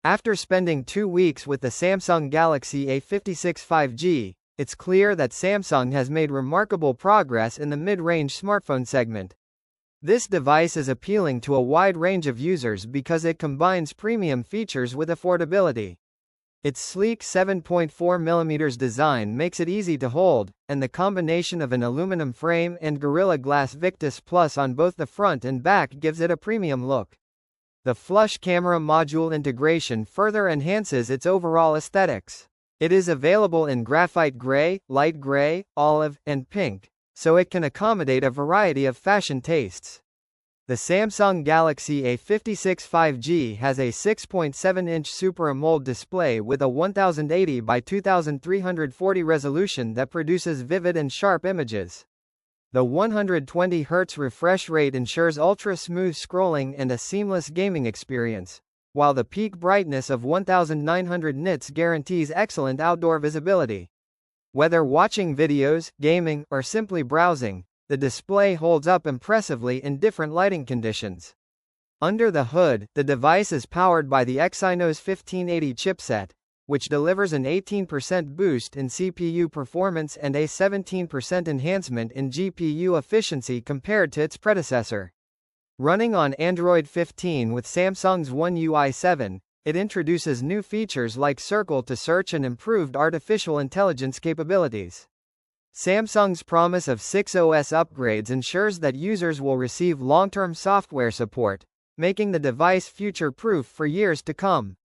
After spending 2 weeks with the Samsung Galaxy A56 5G, it's clear that Samsung has made remarkable progress in the mid-range smartphone segment. This device is appealing to a wide range of users because it combines premium features with affordability. Its sleek 7.4mm design makes it easy to hold, and the combination of an aluminum frame and Gorilla Glass Victus Plus on both the front and back gives it a premium look. The flush camera module integration further enhances its overall aesthetics. It is available in graphite gray, light gray, olive, and pink, so it can accommodate a variety of fashion tastes. The Samsung Galaxy A56 5G has a 6.7-inch Super AMOLED display with a 1080 by 2340 resolution that produces vivid and sharp images. The 120 Hz refresh rate ensures ultra-smooth scrolling and a seamless gaming experience, while the peak brightness of 1900 nits guarantees excellent outdoor visibility. Whether watching videos, gaming, or simply browsing, the display holds up impressively in different lighting conditions. Under the hood, the device is powered by the Exynos 1580 chipset, which delivers an 18% boost in CPU performance and a 17% enhancement in GPU efficiency compared to its predecessor. Running on Android 15 with Samsung's One UI 7, it introduces new features like Circle to Search and improved artificial intelligence capabilities. Samsung's promise of 6 OS upgrades ensures that users will receive long-term software support, making the device future-proof for years to come.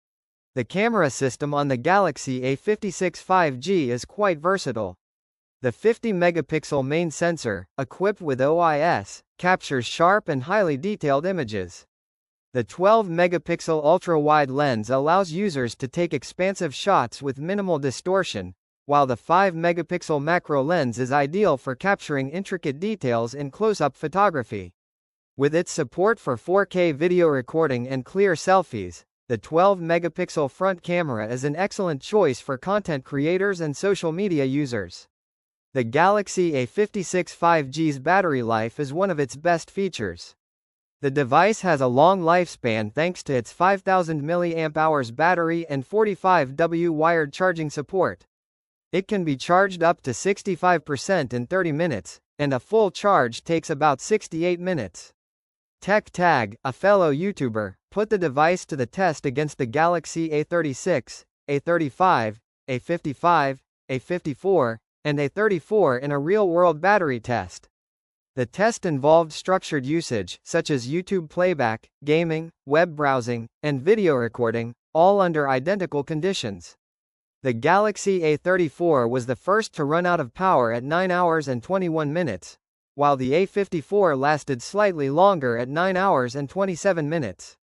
The camera system on the Galaxy A56 5G is quite versatile. The 50-megapixel main sensor, equipped with OIS, captures sharp and highly detailed images. The 12-megapixel ultra-wide lens allows users to take expansive shots with minimal distortion, while the 5-megapixel macro lens is ideal for capturing intricate details in close-up photography. With its support for 4K video recording and clear selfies, the 12-megapixel front camera is an excellent choice for content creators and social media users. The Galaxy A56 5G's battery life is one of its best features. The device has a long lifespan thanks to its 5000 mAh battery and 45W wired charging support. It can be charged up to 65% in 30 minutes, and a full charge takes about 68 minutes. Tech Tag, a fellow YouTuber, put the device to the test against the Galaxy A36, A35, A55, A54, and A34 in a real-world battery test. The test involved structured usage, such as YouTube playback, gaming, web browsing, and video recording, all under identical conditions. The Galaxy A34 was the first to run out of power at 9 hours and 21 minutes, while the A54 lasted slightly longer at 9 hours and 27 minutes.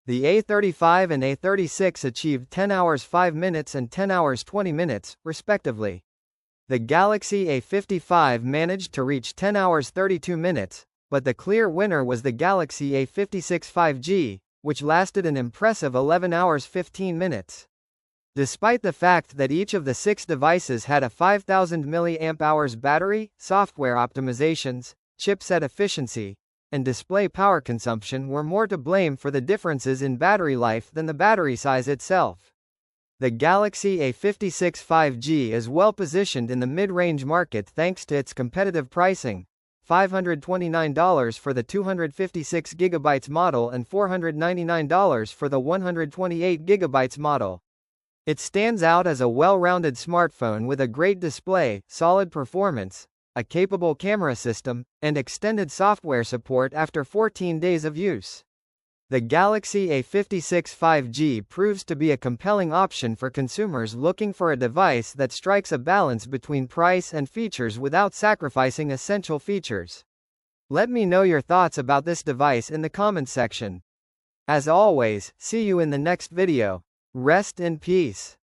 The A35 and A36 achieved 10 hours 5 minutes and 10 hours 20 minutes, respectively. The Galaxy A55 managed to reach 10 hours 32 minutes, but the clear winner was the Galaxy A56 5G, which lasted an impressive 11 hours 15 minutes. Despite the fact that each of the 6 devices had a 5000 mAh battery, software optimizations, chipset efficiency, and display power consumption were more to blame for the differences in battery life than the battery size itself. The Galaxy A56 5G is well positioned in the mid-range market thanks to its competitive pricing, $529 for the 256GB model and $499 for the 128GB model. It stands out as a well-rounded smartphone with a great display, solid performance, a capable camera system, and extended software support after 14 days of use. The Galaxy A56 5G proves to be a compelling option for consumers looking for a device that strikes a balance between price and features without sacrificing essential features. Let me know your thoughts about this device in the comments section. As always, see you in the next video. Rest in peace.